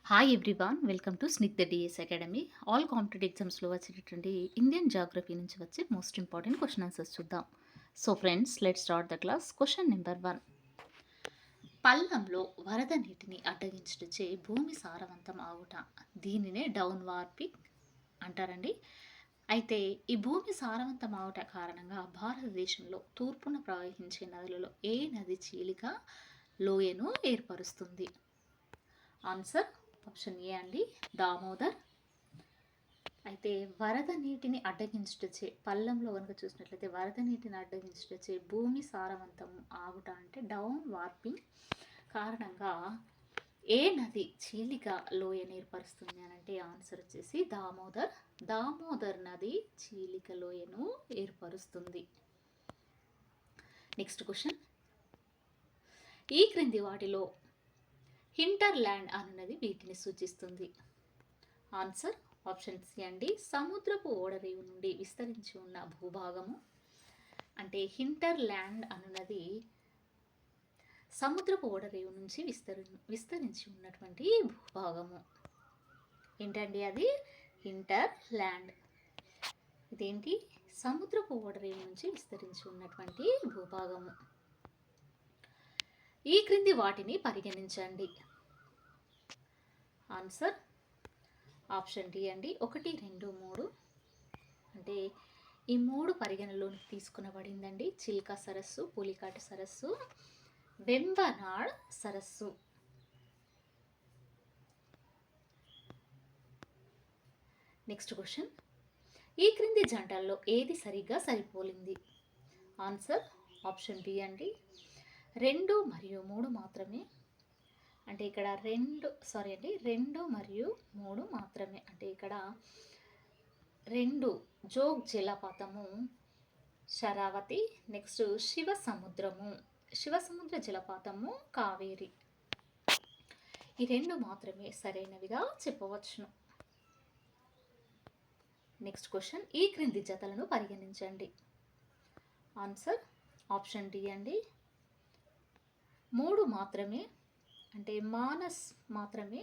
Hi everyone, welcome to Snick the DS academy. All competitive ఎగ్జామ్స్లో వచ్చేటటువంటి Indian geography నుంచి వచ్చే మోస్ట్ ఇంపార్టెంట్ క్వశ్చన్ ఆన్సర్స్ చూద్దాం. So friends, let start the class. Question number 1. పల్లంలో వరద నీటిని అడ్డగించుటచే భూమి సారవంతం ఆగుట, దీనినే డౌన్ వార్పింగ్ అంటారండి. అయితే ఈ భూమి సారవంతం ఆగుట కారణంగా భారతదేశంలో తూర్పున ప్రవహించే నదులలో ఏ నది చీలిక లోయను ఏర్పరుస్తుంది? ఆన్సర్ ఆప్షన్ ఏ అండి, దామోదర్. అయితే వరద నీటిని అడ్డగించుటచే, పల్లంలో కనుక చూసినట్లయితే వరద నీటిని అడ్డగించుటచే భూమి సారవంతం ఆగుట అంటే డౌన్ వార్పింగ్ కారణంగా ఏ నది చీలిక లోయను ఏర్పరుస్తుంది అని అంటే ఆన్సర్ వచ్చేసి దామోదర్. దామోదర్ నది చీలిక లోయను ఏర్పరుస్తుంది. Next question. ఈ క్రింది వాటిలో హింటర్లాండ్ అనున్నది వీటిని సూచిస్తుంది? ఆన్సర్ ఆప్షన్ సి అండి, సముద్రపు ఓడరేవు నుండి విస్తరించి ఉన్న భూభాగము. అంటే హింటర్లాండ్ అనున్నది సముద్రపు ఓడరేవు నుంచి విస్తరించి ఉన్నటువంటి భూభాగము. ఏంటండి అది? హింటర్లాండ్. ఇదేంటి? సముద్రపు ఓడరేవు నుంచి విస్తరించి ఉన్నటువంటి భూభాగము. ఈ క్రింది వాటిని పరిగణించండి. ఆన్సర్ ఆప్షన్ డి అండి, 1, 2, 3. అంటే ఈ 3 పరిగణలోకి తీసుకునబడిందండి. చిల్కా సరస్సు, పులికాటు సరస్సు, వెంబనాడ్ సరస్సు. Next question. ఈ క్రింది జంటల్లో ఏది సరిగ్గా సరిపోలింది? ఆన్సర్ ఆప్షన్ బి అండి, 2 మరియు 3 మాత్రమే. అంటే ఇక్కడ 2 మరియు 3 మాత్రమే. అంటే ఇక్కడ 2 జోగ్ జలపాతము శరావతి, నెక్స్ట్ శివసముద్ర జలపాతము కావేరి. ఈ 2 మాత్రమే సరైనవిగా చెప్పవచ్చును. Next question. ఈ క్రింది జతలను పరిగణించండి. ఆన్సర్ ఆప్షన్ డి అండి, 3 మాత్రమే. అంటే మానస్ మాత్రమే.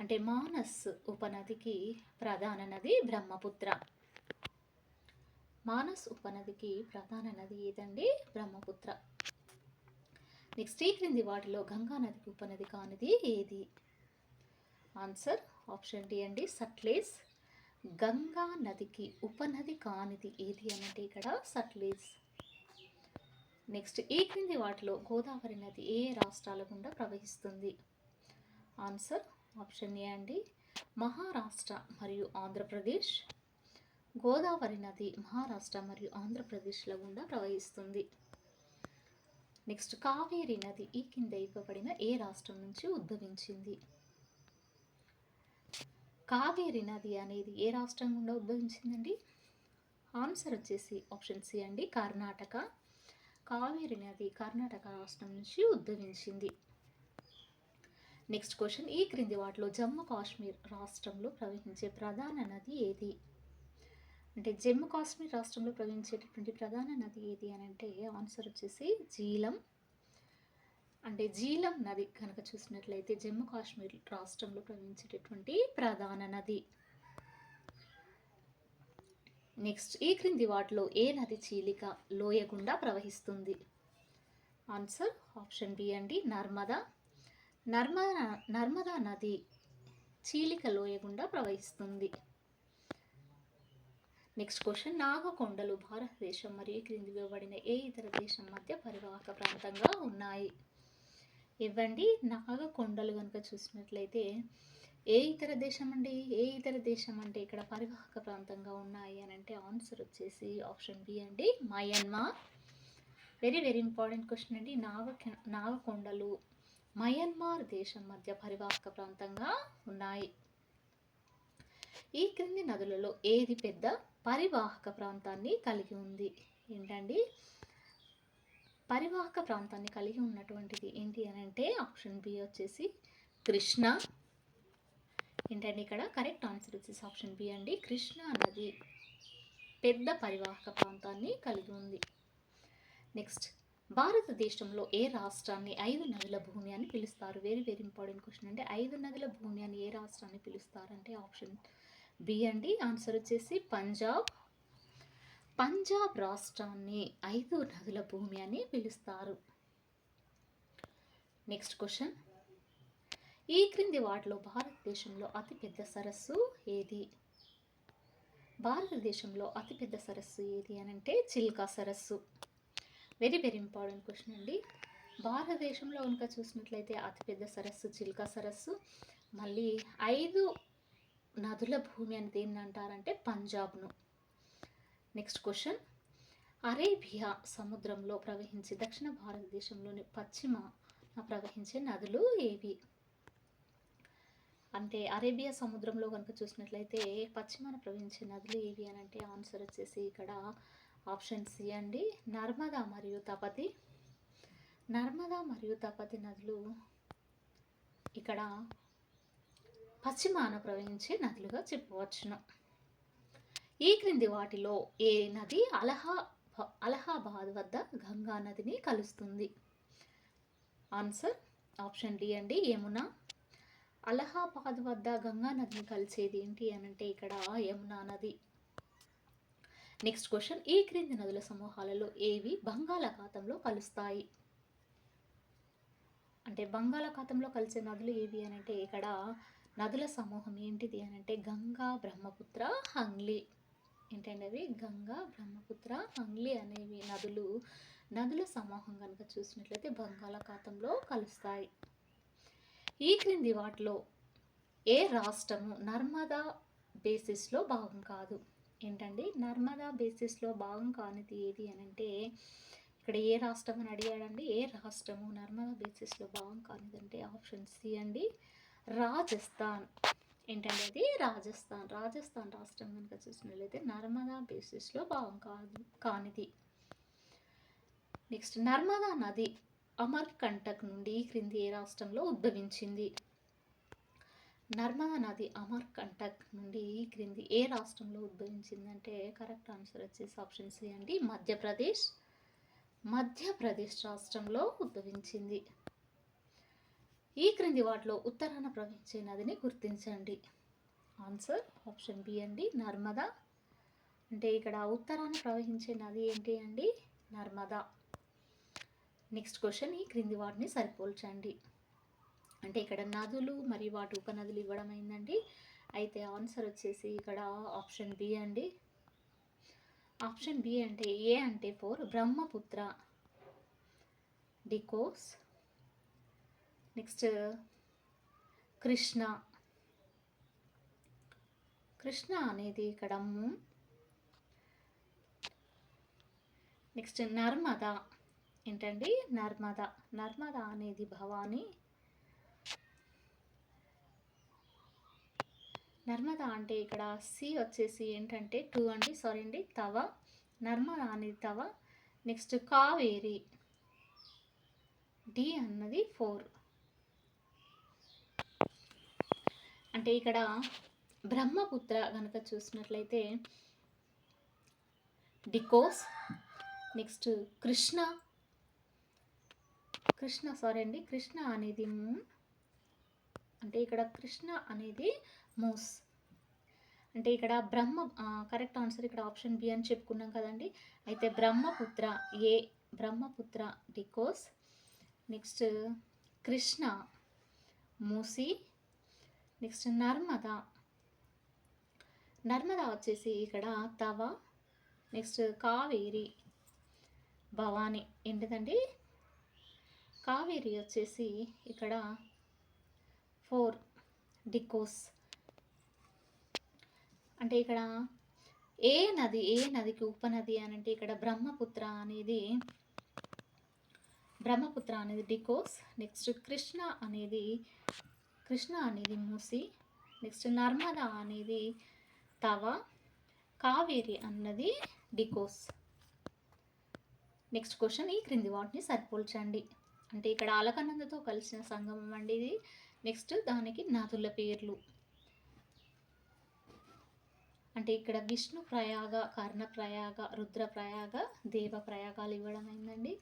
అంటే మానస్ ఉపనదికి ప్రధాన నది బ్రహ్మపుత్ర. మానస్ ఉపనదికి ప్రధాన నది ఏదండి? బ్రహ్మపుత్ర. నెక్స్ట్. ఈ క్రింది వాటిలో గంగా నదికి ఉపనది కానిది ఏది? ఆన్సర్ ఆప్షన్ డి అండి, సట్లెజ్. గంగా నదికి ఉపనది కానిది ఏది అనంటే ఇక్కడ సట్లెజ్. నెక్స్ట్. ఈ క్రింది వాటిలో గోదావరి నది ఏ రాష్ట్రాల గుండా ప్రవహిస్తుంది? ఆన్సర్ ఆప్షన్ ఏ అండి, మహారాష్ట్ర మరియు ఆంధ్రప్రదేశ్. గోదావరి నది మహారాష్ట్ర మరియు ఆంధ్రప్రదేశ్ల గుండా ప్రవహిస్తుంది. నెక్స్ట్. కావేరి నది ఈ కింద ఇవ్వబడిన ఏ రాష్ట్రం నుంచి ఉద్భవించింది? కావేరి నది అనేది ఏ రాష్ట్రం గుండా ఉద్భవించిందండి? ఆన్సర్ వచ్చేసి ఆప్షన్ సి అండి, కర్ణాటక. కావేరి నది కర్ణాటక రాష్ట్రం నుంచి ఉద్భవించింది. Next question. ఈ క్రింది వాటిలో జమ్మూ కాశ్మీర్ రాష్ట్రంలో ప్రవహించే ప్రధాన నది ఏది? అంటే జమ్మూ కాశ్మీర్ రాష్ట్రంలో ప్రవహించేటటువంటి ప్రధాన నది ఏది అని అంటే ఆన్సర్ వచ్చేసి జీలం. అంటే జీలం నది కనుక చూసినట్లయితే జమ్మూ కాశ్మీర్ రాష్ట్రంలో ప్రవహించేటటువంటి ప్రధాన నది. నెక్స్ట్. ఈ క్రింది వాటిలో ఏ నది చీలిక లోయ గుండా ప్రవహిస్తుంది? ఆన్సర్ ఆప్షన్ బి అండి, నర్మదా. నర్మదా నది చీలిక లోయ గుండా ప్రవహిస్తుంది. Next question. నాగకొండలు భారతదేశం మరియు క్రింది ఇవ్వబడిన ఏ ఇతర దేశం మధ్య పరివాహక ప్రాంతంగా ఉన్నాయి? ఇవ్వండి. నాగకొండలు కనుక చూసినట్లయితే ఏ ఇతర దేశం అండి? ఏ ఇతర దేశం అంటే ఇక్కడ పరివాహక ప్రాంతంగా ఉన్నాయి అని అంటే ఆన్సర్ వచ్చేసి ఆప్షన్ బి అండి, Myanmar. Very very important question అండి. నాగకొండలు మయన్మార్ దేశం మధ్య పరివాహక ప్రాంతంగా ఉన్నాయి. ఈ క్రింది నదులలో ఏది పెద్ద పరివాహక ప్రాంతాన్ని కలిగి ఉంది? ఏంటండి? పరివాహక ప్రాంతాన్ని కలిగి ఉన్నటువంటిది ఏంటి అని అంటే ఆప్షన్ బి వచ్చేసి కృష్ణ. ఏంటండి ఇక్కడ కరెక్ట్ ఆన్సర్ వచ్చేసి ఆప్షన్ బి అండి, కృష్ణా నది పెద్ద పరివాహక ప్రాంతాన్ని కలిగి ఉంది. నెక్స్ట్. భారతదేశంలో ఏ రాష్ట్రాన్ని 5 నదుల భూమి అని పిలుస్తారు? వెరీ వెరీ ఇంపార్టెంట్ క్వశ్చన్ అండి. 5 నదుల భూమి అని ఏ రాష్ట్రాన్ని పిలుస్తారంటే ఆప్షన్ బి అండి. ఆన్సర్ వచ్చేసి పంజాబ్. పంజాబ్ రాష్ట్రాన్ని 5 నదుల భూమి అని పిలుస్తారు. నెక్స్ట్ క్వశ్చన్, ఈ క్రింది వాటిలో భారతదేశంలో అతిపెద్ద సరస్సు ఏది? భారతదేశంలో అతిపెద్ద సరస్సు ఏది అని అంటే చిల్కా సరస్సు. వెరీ వెరీ ఇంపార్టెంట్ క్వశ్చన్ అండి. భారతదేశంలో కనుక చూసినట్లయితే అతిపెద్ద సరస్సు చిల్కా సరస్సు. మళ్ళీ 5 నదుల భూమి అని దేన్ని అంటారంటే పంజాబ్ను. నెక్స్ట్ క్వశ్చన్, అరేబియా సముద్రంలో ప్రవహించి దక్షిణ భారతదేశంలోని పశ్చిమ ప్రవహించే నదులు ఏవి? అంటే అరేబియా సముద్రంలో కనుక చూసినట్లయితే పశ్చిమాన ప్రవహించే నదులు ఏవి అని అంటే ఆన్సర్ వచ్చేసి ఇక్కడ ఆప్షన్ సి అండి. నర్మదా మరియు తపతి. నర్మదా మరియు తపతి నదులు ఇక్కడ పశ్చిమాన ప్రవహించే నదులుగా చెప్పవచ్చును. ఈ క్రింది వాటిలో ఏ నది అలహాబాద్ వద్ద గంగా నదిని కలుస్తుంది? ఆన్సర్ ఆప్షన్ డి అండి, యమున. అలహాబాద్ వద్ద గంగా నదిని కలిసేది ఏంటి అని అంటే ఇక్కడ యమునా నది. నెక్స్ట్ క్వశ్చన్, ఈ క్రింది నదుల సమూహాలలో ఏవి బంగాళాఖాతంలో కలుస్తాయి? అంటే బంగాళాఖాతంలో కలిసే నదులు ఏవి అని అంటే ఇక్కడ నదుల సమూహం ఏంటిది అని అంటే గంగా, బ్రహ్మపుత్ర, హంగ్లీ. ఏంటంటే అవి గంగా, బ్రహ్మపుత్ర, హంగ్లీ అనేవి నదుల సమూహం కనుక చూసినట్లయితే బంగాళాఖాతంలో కలుస్తాయి. ఈ క్రింది వాటిలో ఏ రాష్ట్రము నర్మదా బేసిస్లో భాగం కాదు? ఏంటండి నర్మదా బేసిస్లో భాగం కానిది ఏది అని అంటే ఇక్కడ ఏ రాష్ట్రం అని అడిగాడండి. ఏ రాష్ట్రము నర్మదా బేసిస్లో భాగం కానిదంటే ఆప్షన్ సి అండి, రాజస్థాన్. ఏంటంటే అది రాజస్థాన్. రాజస్థాన్ రాష్ట్రం కనుక చూసినట్లయితే నర్మదా బేసిస్లో భాగం కానిది. నెక్స్ట్, నర్మదా నది అమర్కంటక్ నుండి ఈ క్రింది ఏ రాష్ట్రంలో ఉద్భవించింది? నర్మదా నది అమర్కంటక్ నుండి ఈ క్రింది ఏ రాష్ట్రంలో ఉద్భవించిందంటే కరెక్ట్ ఆన్సర్ వచ్చేసి ఆప్షన్ సి అండి, మధ్యప్రదేశ్. మధ్యప్రదేశ్ రాష్ట్రంలో ఉద్భవించింది. ఈ క్రింది వాటిలో ఉత్తరాన ప్రవహించే నదిని గుర్తించండి. ఆన్సర్ ఆప్షన్ బి అండి, నర్మదా. అంటే ఇక్కడ ఉత్తరాన ప్రవహించే నది ఏంటి అండి, నర్మదా. నెక్స్ట్ క్వశ్చన్, ఈ క్రింది వాటిని సరిపోల్చండి. అంటే ఇక్కడ నదులు మరియు వాటి ఉపనదులు ఇవ్వడం అయిందండి. అయితే ఆన్సర్ వచ్చేసి ఇక్కడ ఆప్షన్ బి అండి. ఆప్షన్ బి అంటే ఏ అంటే 4 బ్రహ్మపుత్ర, డికోస్. నెక్స్ట్ కృష్ణ. కృష్ణ అనేది ఇక్కడ నెక్స్ట్ నర్మదా. ఏంటండి నర్మదా. నర్మదా అనేది భవానీ. నర్మదా అంటే ఇక్కడ సి వచ్చేసి ఏంటంటే 2 అండి, సారీ అండి, తవ. నర్మదా అనేది తవ. నెక్స్ట్ కావేరి, డి అన్నది 4. అంటే ఇక్కడ బ్రహ్మపుత్ర కనుక చూసినట్లయితే డికోస్. నెక్స్ట్ కృష్ణ సారీ అండి, కృష్ణ అనేది అంటే ఇక్కడ కృష్ణ అనేది మూస్. అంటే ఇక్కడ కరెక్ట్ ఆన్సర్ ఇక్కడ ఆప్షన్ బి అని చెప్పుకున్నాం కదండి. అయితే బ్రహ్మపుత్ర ఏ, బ్రహ్మపుత్ర డికోస్. నెక్స్ట్ కృష్ణ మూసి. నెక్స్ట్ నర్మదా వచ్చేసి ఇక్కడ తవ. నెక్స్ట్ కావేరి భవాని. ఏంటిదండి కావేరి వచ్చేసి ఇక్కడ 4 డికోస్. అంటే ఇక్కడ ఏ నదికి ఉపనది అని అంటే ఇక్కడ బ్రహ్మపుత్ర అనేది డికోస్. నెక్స్ట్ కృష్ణ అనేది మూసి. నెక్స్ట్ నర్మదా అనేది తవ. కావేరి అన్నది డికోస్. నెక్స్ట్ క్వశ్చన్, ఈ క్రింది వాటిని సరిపోల్చండి. అంటే ఇక్కడ అలకనందతో కలిసిన సంగమం అండి ఇది. నెక్స్ట్ దానికి నదుల పేర్లు. అంటే ఇక్కడ విష్ణు ప్రయాగ, కర్ణ ప్రయాగ, రుద్ర ప్రయాగ, దేవ ప్రయాగాలు ఇవ్వడం అయిందండి.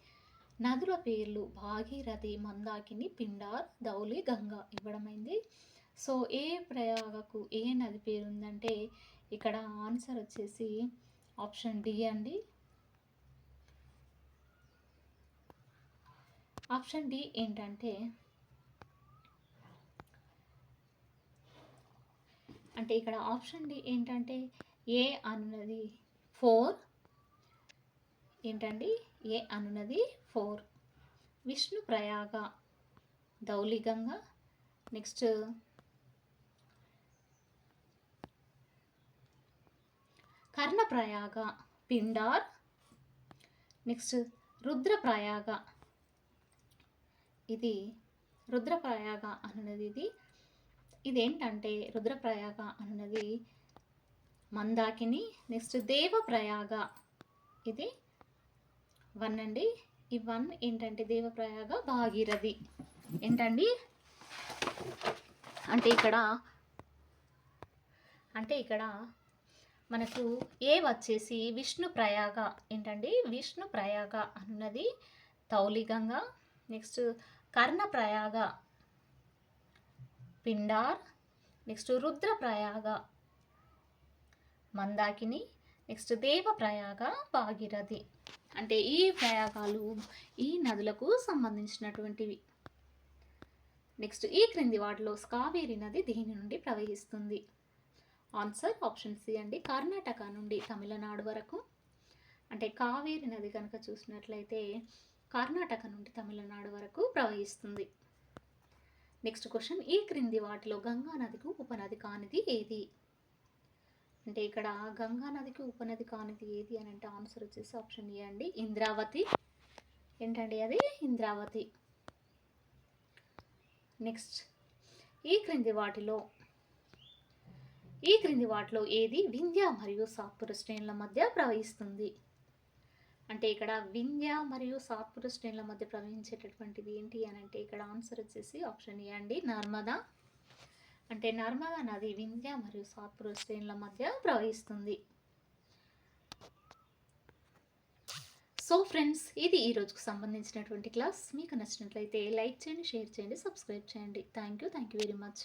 నదుల పేర్లు భాగీరథి, మందాకిని, పిండార్, ధౌలి, గంగా ఇవ్వడమైంది. సో ఏ ప్రయాగకు ఏ నది పేరు ఉందంటే ఇక్కడ ఆన్సర్ వచ్చేసి ఆప్షన్ డి అండి. ఆప్షన్ డి ఏంటంటే ఇక్కడ ఆప్షన్ డి ఏంటంటే ఏ అనున్నది 4 ఏంటండి ఏ అనున్నది 4 విష్ణు ప్రయాగ, ధౌలిగంగా, నెక్స్ట్ కర్ణప్రయాగ, పిండార్, నెక్స్ట్ రుద్రప్రయాగ. ఇది రుద్రప్రయాగ అనున్నది ఇదేంటంటే రుద్రప్రయాగ అనున్నది మందాకిని, నెక్స్ట్ దేవప్రయాగ ఇది 1 అండి. ఈ 1 ఏంటంటే దేవప్రయాగ భాగీరథి ఏంటండి ఇక్కడ మనకు ఏ వచ్చేసి విష్ణు ప్రయాగ ఏంటండి విష్ణు ప్రయాగ అన్నది Dhauliganga, next Karnaprayag Pindar, next Rudraprayag Mandakini, next Devprayag Bhagirathi. అంటే ఈ ప్రయాగాలు ఈ నదులకు సంబంధించినటువంటివి. నెక్స్ట్ ఈ క్రింది వాటిలో కావేరి నది దేని నుండి ప్రవహిస్తుంది? ఆన్సర్ ఆప్షన్ సి అండి. కర్ణాటక నుండి తమిళనాడు వరకు. అంటే కావేరి నది కనుక చూసినట్లయితే కర్ణాటక నుండి తమిళనాడు వరకు ప్రవహిస్తుంది. నెక్స్ట్ క్వశ్చన్, ఈ క్రింది వాటిలో గంగా నదికి ఉపనది కానిది ఏది? అంటే ఇక్కడ గంగా నదికి ఉపనది కానిది ఏది అని అంటే ఆన్సర్ వచ్చేసి ఆప్షన్ ఏ అండి, ఇంద్రావతి. ఏంటండి అది ఇంద్రావతి. నెక్స్ట్ ఈ క్రింది వాటిలో ఏది వింధ్య మరియు సాత్పుర శ్రేణుల మధ్య ప్రవహిస్తుంది? అంటే ఇక్కడ వింధ్య మరియు సాత్పుర శ్రేణుల మధ్య ప్రవహించేటటువంటిది ఏంటి అని అంటే ఇక్కడ ఆన్సర్ వచ్చేసి ఆప్షన్ ఏ అండి, నర్మదా. అంటే నర్మదా నది వింధ్య మరియు సాత్పుర శ్రేణుల మధ్య ప్రవహిస్తుంది. సో ఫ్రెండ్స్, ఇది ఈ రోజుకు సంబంధించినటువంటి క్లాస్. మీకు నచ్చినట్లయితే లైక్ చేయండి, షేర్ చేయండి, సబ్స్క్రైబ్ చేయండి. Thank you very much.